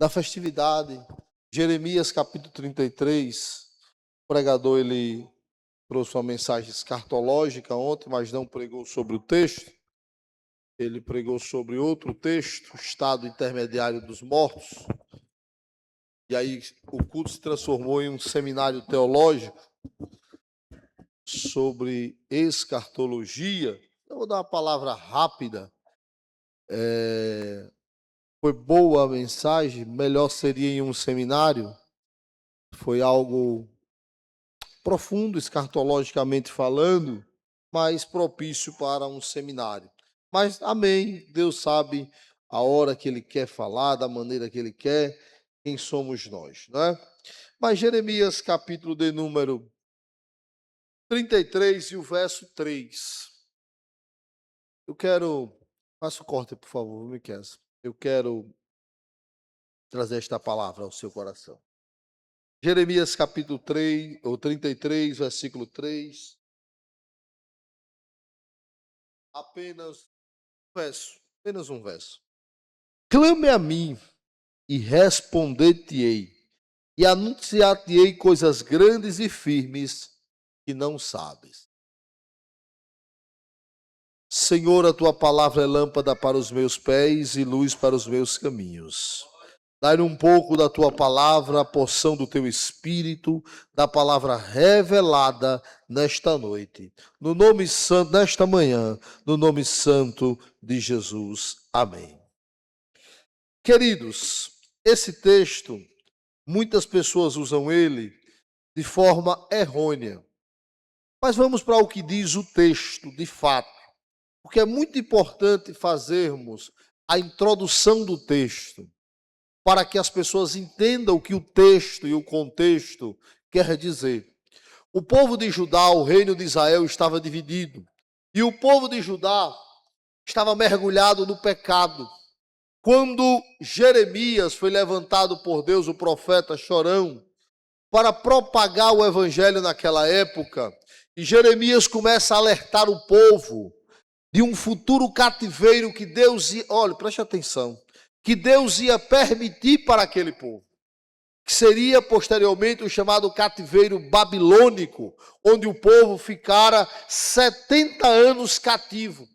da festividade. Jeremias capítulo 33, o pregador ele trouxe uma mensagem escatológica ontem, mas não pregou sobre o texto. Ele pregou sobre outro texto, o estado intermediário dos mortos. E aí o culto se transformou em um seminário teológico sobre escatologia. Eu vou dar uma palavra rápida. Foi boa a mensagem, melhor seria em um seminário. Foi algo profundo, escatologicamente falando, mas propício para um seminário. Mas, amém, Deus sabe a hora que Ele quer falar, da maneira que Ele quer, quem somos nós, não é? Mas Jeremias, capítulo de número 33 e o verso 3. Eu quero... Faça o corte, por favor, Miquel. Eu quero trazer esta palavra ao seu coração. Jeremias capítulo 3, ou 33, versículo 3. Apenas um verso. Clame a mim e responder-te-ei, e anunciar-te-ei coisas grandes e firmes que não sabes. Senhor, a tua palavra é lâmpada para os meus pés e luz para os meus caminhos. Dai-me um pouco da tua palavra, a porção do teu espírito, da palavra revelada nesta noite. No nome santo, nesta manhã, no nome santo de Jesus. Amém. Queridos, esse texto, muitas pessoas usam ele de forma errônea. Mas vamos para o que diz o texto, de fato. Porque é muito importante fazermos a introdução do texto, para que as pessoas entendam o que o texto e o contexto quer dizer. O povo de Judá, o reino de Israel, estava dividido. E o povo de Judá estava mergulhado no pecado. Quando Jeremias foi levantado por Deus, o profeta chorão, para propagar o evangelho naquela época, e Jeremias começa a alertar o povo de um futuro cativeiro que Deus ia... Olha, preste atenção. Que Deus ia permitir para aquele povo, que seria posteriormente o chamado cativeiro babilônico, onde o povo ficara 70 anos cativo.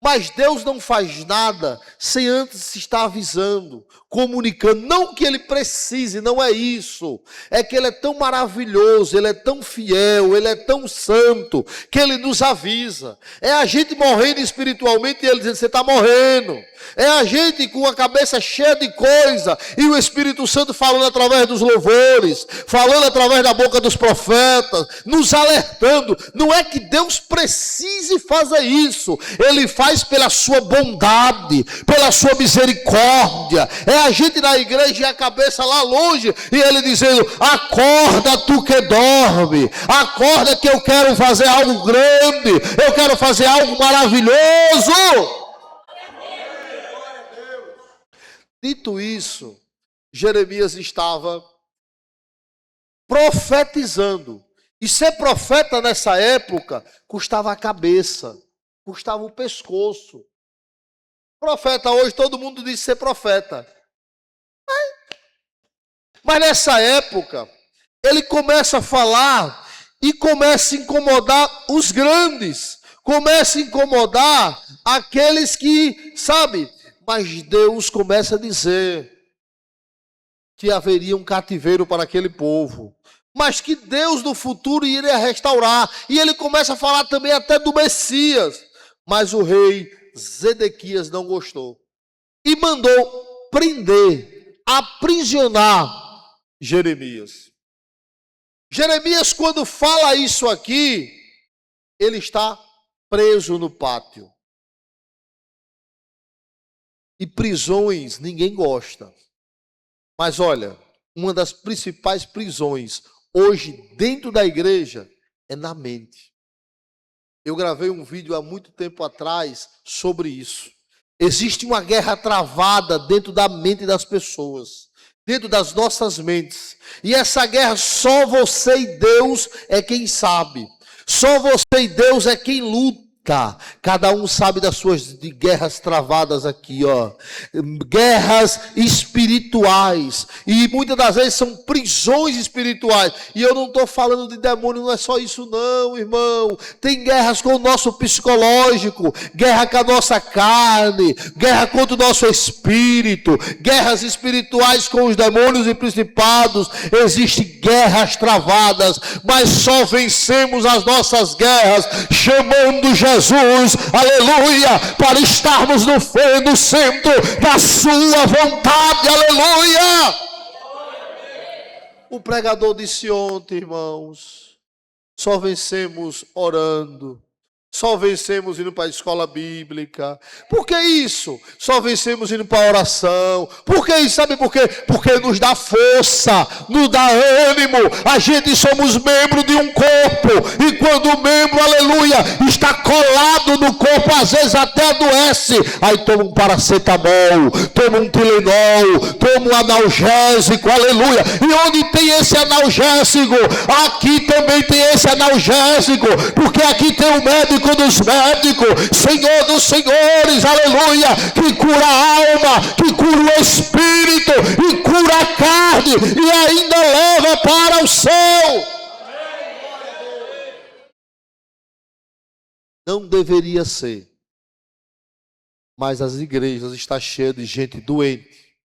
Mas Deus não faz nada sem antes estar avisando, comunicando. Não que Ele precise, não é isso. É que Ele é tão maravilhoso, Ele é tão fiel, Ele é tão santo, que Ele nos avisa. É a gente morrendo espiritualmente e Ele dizendo, você está morrendo. É a gente com a cabeça cheia de coisa e o Espírito Santo falando através dos louvores, falando através da boca dos profetas, nos alertando. Não é que Deus precise fazer isso. Ele faz pela sua bondade, pela sua misericórdia. É a gente na igreja e a cabeça lá longe e Ele dizendo, acorda tu que dorme, acorda que eu quero fazer algo grande, eu quero fazer algo maravilhoso. Dito isso, Jeremias estava profetizando. E ser profeta nessa época custava a cabeça, custava o pescoço. Profeta hoje, todo mundo diz ser profeta. Mas nessa época, ele começa a falar e começa a incomodar os grandes. Começa a incomodar aqueles que, sabe... Mas Deus começa a dizer que haveria um cativeiro para aquele povo, mas que Deus no futuro iria restaurar. E ele começa a falar também até do Messias. Mas o rei Zedequias não gostou e mandou prender, aprisionar Jeremias. Jeremias, quando fala isso aqui, ele está preso no pátio. E prisões ninguém gosta. Mas olha, uma das principais prisões hoje dentro da igreja é na mente. Eu gravei um vídeo há muito tempo atrás sobre isso. Existe uma guerra travada dentro da mente das pessoas, dentro das nossas mentes. E essa guerra só você e Deus é quem sabe. Só você e Deus é quem luta. luta. Cada um sabe das suas guerras travadas aqui, ó. Guerras espirituais. E muitas das vezes são prisões espirituais. E eu não estou falando de demônio, não é só isso não, irmão. Tem guerras com o nosso psicológico, guerra com a nossa carne, guerra contra o nosso espírito, guerras espirituais com os demônios e principados. Existem guerras travadas, mas só vencemos as nossas guerras chamando Jesus, aleluia, para estarmos no centro da sua vontade, aleluia. O pregador disse ontem, irmãos, só vencemos orando. Só vencemos indo para a escola bíblica. Por que isso? Só vencemos indo para a oração. Por que isso? Sabe por quê? Porque nos dá força, nos dá ânimo. A gente somos membro de um corpo. E quando o membro, aleluia, está colado no corpo, às vezes até adoece. Aí toma um paracetamol, toma um Tilenol, toma um analgésico, aleluia. E onde tem esse analgésico? Aqui também tem esse analgésico. Porque aqui tem o médico dos médicos, Senhor dos senhores, aleluia, que cura a alma, que cura o espírito e cura a carne e ainda leva para o céu. Não deveria ser, mas as igrejas estão cheias de gente doente,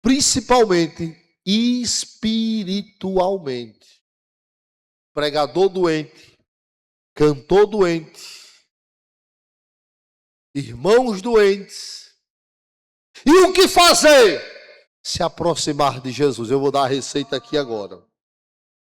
principalmente espiritualmente. Pregador doente, cantor doente, irmãos doentes. E o que fazer? Se aproximar de Jesus. Eu vou dar a receita aqui agora.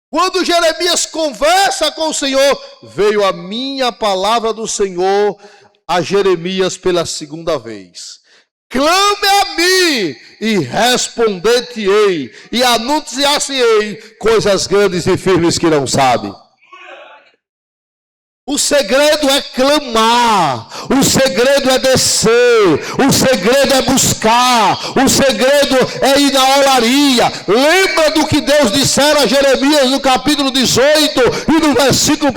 Quando Jeremias conversa com o Senhor, veio a minha palavra do Senhor a Jeremias pela segunda vez. Clame a mim e responder-te-ei e anunciar-te-ei coisas grandes e firmes que não sabe. O segredo é clamar, o segredo é descer, o segredo é buscar, o segredo é ir na olaria. Lembra do que Deus dissera a Jeremias no capítulo 18 e no versículo 1?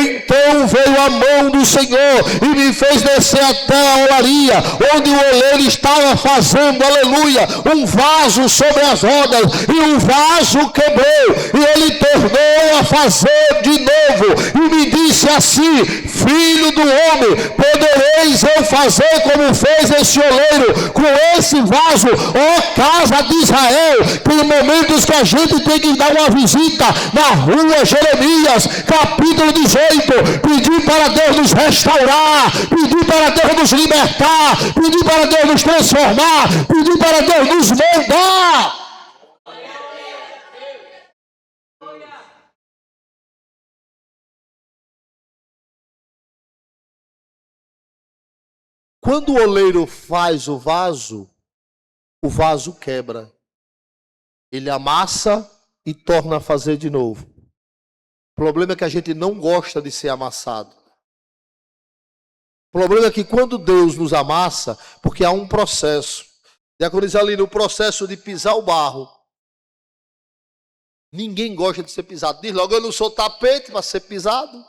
Então veio a mão do Senhor e me fez descer até a olaria, onde o oleiro estava fazendo, aleluia, um vaso sobre as rodas, e o vaso quebrou, e ele tornou a fazer de novo, e me disse assim: filho do homem, podereis eu fazer como fez esse oleiro com esse vaso, ó casa de Israel? Tem momentos que a gente tem que dar uma visita na rua Jeremias, capítulo 18, pedir para Deus nos restaurar, pedir para Deus nos libertar, pedir para Deus nos transformar, pedir para Deus nos moldar. Quando o oleiro faz o vaso quebra. Ele amassa e torna a fazer de novo. O problema é que a gente não gosta de ser amassado. O problema é que quando Deus nos amassa, porque há um processo. Diaconisa ali, no processo de pisar o barro. Ninguém gosta de ser pisado. Diz logo, eu não sou tapete para ser pisado.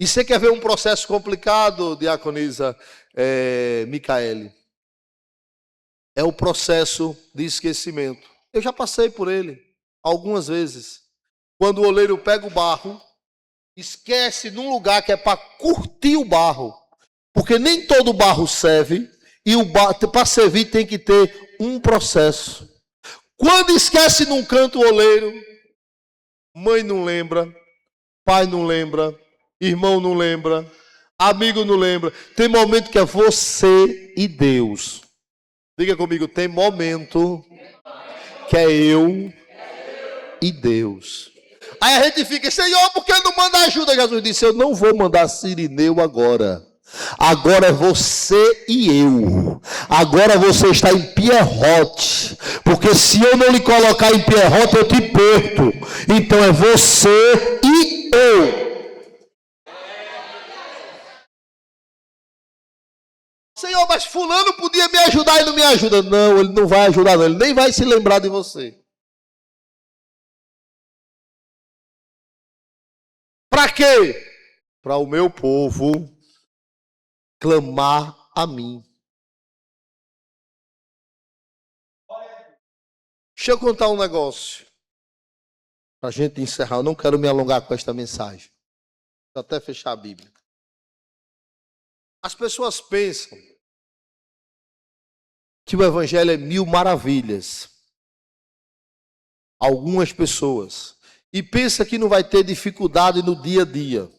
E você quer ver um processo complicado, diaconisa Micaele? É o processo de esquecimento. Eu já passei por ele algumas vezes. Quando o oleiro pega o barro, esquece num lugar que é para curtir o barro. Porque nem todo barro serve, e para servir tem que ter um processo. Quando esquece num canto o oleiro, mãe não lembra, pai não lembra, irmão não lembra, amigo não lembra. Tem momento que é você e Deus. Diga comigo, tem momento que é eu e Deus. Aí a gente fica, Senhor, por que não manda ajuda? Jesus disse, eu não vou mandar Cirineu agora. Agora é você e eu. Agora você está em Pierrote. Porque se eu não lhe colocar em Pierrote, eu te perco. Então é você e eu. Senhor, mas fulano podia me ajudar e não me ajuda. Não, ele não vai ajudar, não. Ele nem vai se lembrar de você. Para quê? para o meu povo clamar a mim. Deixa eu contar um negócio. Para a gente encerrar, eu não quero me alongar com esta mensagem. Vou até fechar a Bíblia. As pessoas pensam que o Evangelho é mil maravilhas. Algumas pessoas. E pensam que não vai ter dificuldade no dia a dia.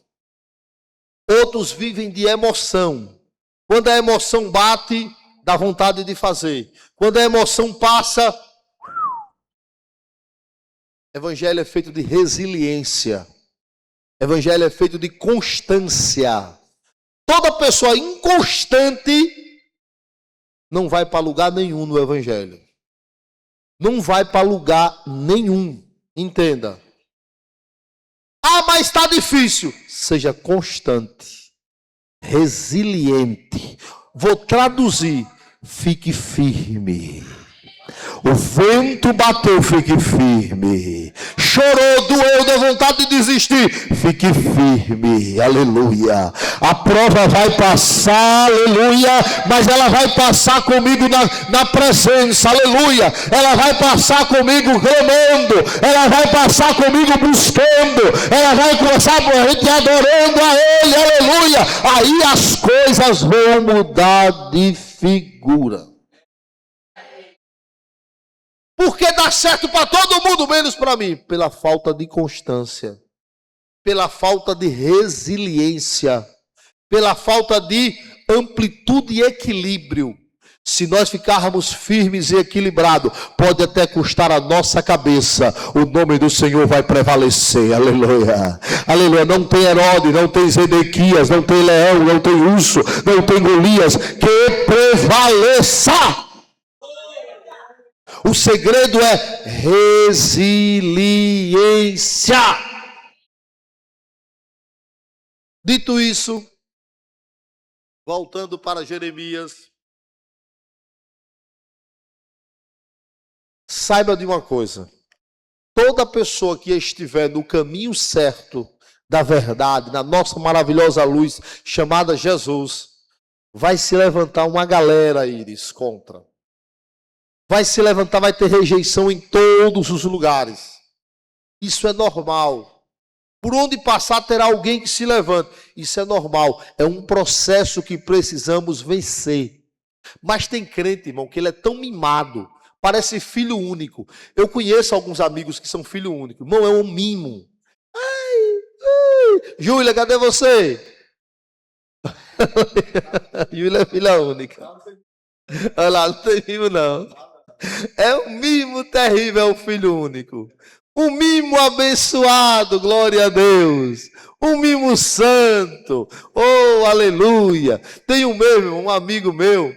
Outros vivem de emoção. Quando a emoção bate, dá vontade de fazer. Quando a emoção passa, Evangelho é feito de resiliência. Evangelho é feito de constância. Toda pessoa inconstante não vai para lugar nenhum no Evangelho. Não vai para lugar nenhum. Entenda. Ah, mas está difícil. Seja constante. Resiliente. Vou traduzir. Fique firme. O vento bateu, fique firme. Chorou, doeu, deu vontade de desistir. Fique firme, aleluia. A prova vai passar, aleluia. Mas ela vai passar comigo na presença, aleluia. Ela vai passar comigo clamando. Ela vai passar comigo buscando. Ela vai passar por a gente adorando a Ele, aleluia. Aí as coisas vão mudar de figura. Porque dá certo para todo mundo, menos para mim. Pela falta de constância. Pela falta de resiliência. Pela falta de amplitude e equilíbrio. Se nós ficarmos firmes e equilibrados, pode até custar a nossa cabeça. O nome do Senhor vai prevalecer. Aleluia. Aleluia. Não tem Herodes, não tem Zedequias, não tem leão, não tem urso, não tem Golias. Que prevaleça. O segredo é resiliência. Dito isso, voltando para Jeremias, saiba de uma coisa. Toda pessoa que estiver no caminho certo da verdade, na nossa maravilhosa luz chamada Jesus, vai se levantar uma galera, Iris, contra. Vai se levantar, vai ter rejeição em todos os lugares. Isso é normal. Por onde passar terá alguém que se levante. Isso é normal. É um processo que precisamos vencer. Mas tem crente, irmão, que ele é tão mimado. Parece filho único. Eu conheço alguns amigos que são filho único. Irmão, é um mimo. Ai. Júlia, cadê você? Júlia é filha única. Olha lá, não tem mimo não. É um mimo terrível, o filho único. Um mimo abençoado, glória a Deus. Um mimo santo, oh, aleluia. Tem um amigo meu,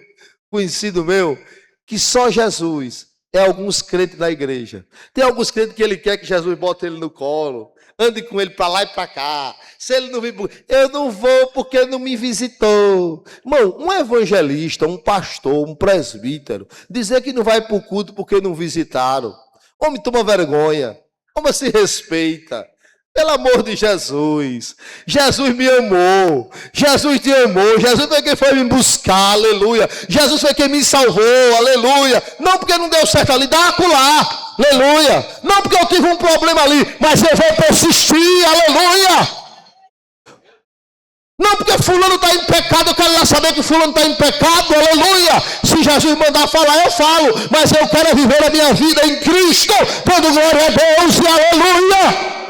conhecido meu, que só Jesus é alguns crentes na igreja. Tem alguns crentes que ele quer que Jesus bote ele no colo, ande com ele para lá e para cá. Se ele não vir, eu não vou porque não me visitou. Irmão, um evangelista, um pastor, um presbítero, dizer que não vai para o culto porque não visitaram. Homem, toma vergonha. Homem, se respeita. Pelo amor de Jesus. Jesus me amou. Jesus te amou. Jesus foi quem foi me buscar. Aleluia. Jesus foi quem me salvou. Aleluia. Não porque não deu certo ali, dá acolá. Aleluia. Não porque eu tive um problema ali, mas eu vou persistir. Aleluia. Não porque fulano está em pecado, eu quero lá saber que fulano está em pecado, aleluia. Se Jesus mandar falar, eu falo. Mas eu quero viver a minha vida em Cristo, dando glória a Deus e aleluia.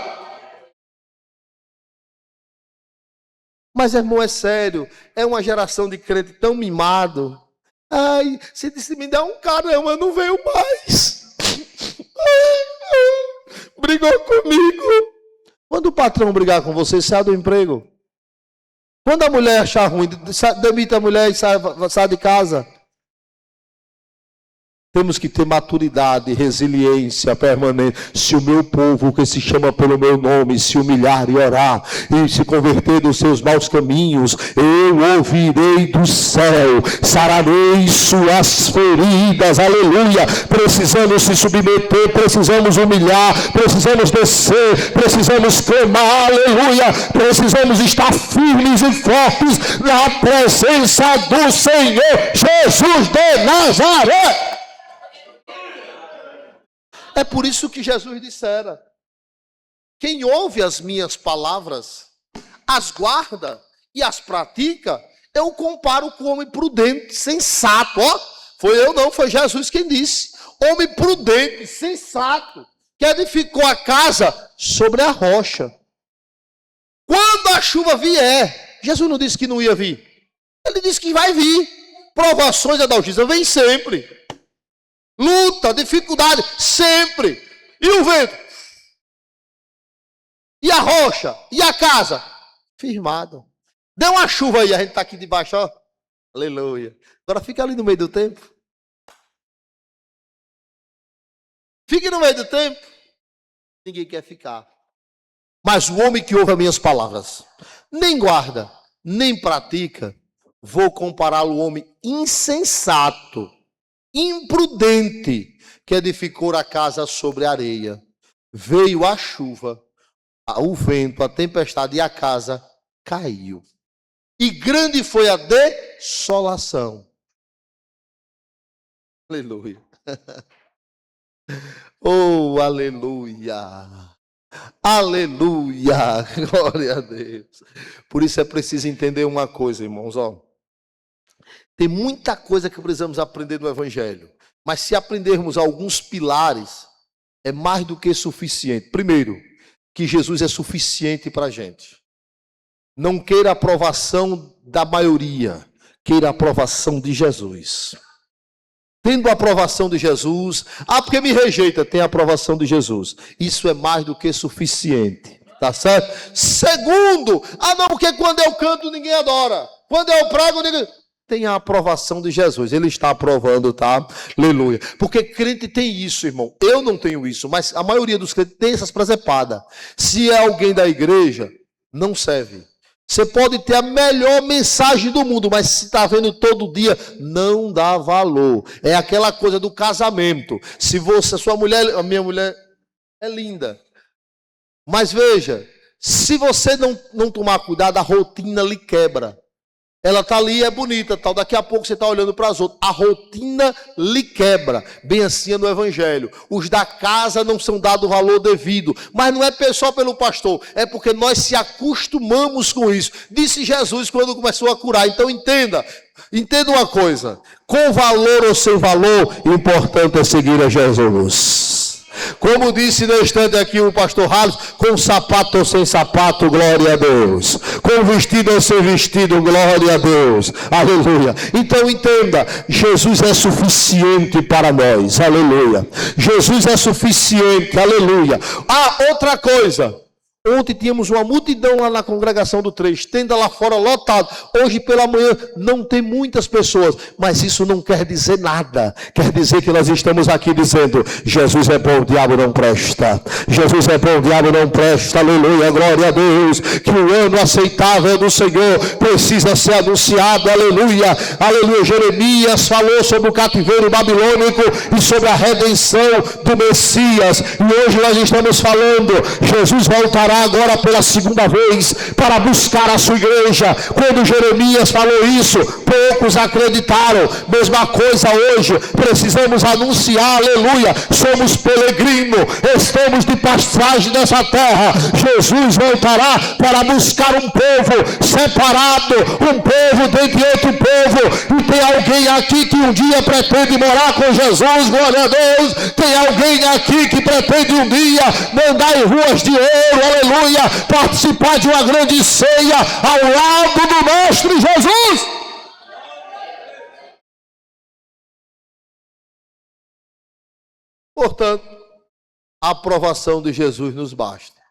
Mas, irmão, é sério, é uma geração de crente tão mimado. Ai, se me der um caramba, eu não venho mais. Brigou comigo. Quando o patrão brigar com você, sai do emprego. Quando a mulher achar ruim, demite a mulher e sai de casa. Temos que ter maturidade, resiliência permanente. Se o meu povo, que se chama pelo meu nome, se humilhar e orar, e se converter dos seus maus caminhos, eu ouvirei do céu, sararei suas feridas, aleluia. Precisamos se submeter, precisamos humilhar, precisamos descer, precisamos clamar, aleluia. Precisamos estar firmes e fortes na presença do Senhor Jesus de Nazaré. É por isso que Jesus dissera: quem ouve as minhas palavras, as guarda e as pratica, eu comparo com o homem prudente, sensato. Ó, foi eu não, foi Jesus quem disse. Homem prudente, sensato, que edificou a casa sobre a rocha. Quando a chuva vier, Jesus não disse que não ia vir. Ele disse que vai vir. Provações e adalgistas vêm sempre. Luta, dificuldade, sempre. E o vento? E a rocha? E a casa? Firmado. Deu uma chuva aí, a gente está aqui debaixo, ó. Aleluia. Agora fica ali no meio do tempo. Fique no meio do tempo. Ninguém quer ficar. Mas o homem que ouve as minhas palavras, nem guarda, nem pratica, vou compará-lo ao homem insensato, imprudente, que edificou a casa sobre a areia. Veio a chuva, o vento, a tempestade, e a casa caiu. E grande foi a desolação. Aleluia. Oh, aleluia. Aleluia. Glória a Deus. Por isso é preciso entender uma coisa, irmãos, ó. Tem muita coisa que precisamos aprender no Evangelho. Mas se aprendermos alguns pilares, é mais do que suficiente. Primeiro, que Jesus é suficiente para a gente. Não queira a aprovação da maioria, queira a aprovação de Jesus. Tendo a aprovação de Jesus, porque me rejeita, tem a aprovação de Jesus. Isso é mais do que suficiente, tá certo? Segundo, não, porque quando eu canto ninguém adora. Quando eu prego ninguém... Tem a aprovação de Jesus, ele está aprovando, tá? Aleluia. Porque crente tem isso, irmão. Eu não tenho isso, mas a maioria dos crentes tem essas presepadas. Se é alguém da igreja, não serve. Você pode ter a melhor mensagem do mundo, mas se está vendo todo dia, não dá valor. É aquela coisa do casamento. Se você, a minha mulher é linda. Mas veja, se você não tomar cuidado, a rotina lhe quebra. Ela está ali, é bonita, tal. Daqui a pouco você está olhando para as outras. A rotina lhe quebra. Bem assim é no Evangelho. Os da casa não são dados o valor devido. Mas não é só pelo pastor. É porque nós se acostumamos com isso. Disse Jesus quando começou a curar. Então entenda uma coisa. Com valor ou sem valor, o importante é seguir a Jesus. Como disse no instante aqui o pastor Harris, com sapato ou sem sapato, glória a Deus. Com vestido ou sem vestido, glória a Deus. Aleluia. Então entenda, Jesus é suficiente para nós. Aleluia. Jesus é suficiente. Aleluia. Outra coisa. Ontem tínhamos uma multidão lá na congregação do 3, tenda lá fora lotado. Hoje pela manhã não tem muitas pessoas, mas isso não quer dizer nada. Quer dizer que nós estamos aqui dizendo: Jesus é bom, o diabo não presta. Jesus é bom, o diabo não presta. Aleluia, glória a Deus. Que o ano aceitável do Senhor precisa ser anunciado. Aleluia, aleluia. Jeremias falou sobre o cativeiro babilônico e sobre a redenção do Messias. E hoje nós estamos falando, Jesus voltará agora pela segunda vez para buscar a sua igreja. Quando Jeremias falou isso, poucos acreditaram. Mesma coisa hoje, precisamos anunciar, aleluia, somos peregrinos, estamos de passagem nessa terra. Jesus voltará para buscar um povo separado, um povo dentre outro povo. E tem alguém aqui que um dia pretende morar com Jesus, glória a Deus. Tem alguém aqui que pretende um dia mandar em ruas de ouro, aleluia, participar de uma grande ceia ao lado do Mestre Jesus. Portanto, a aprovação de Jesus nos basta.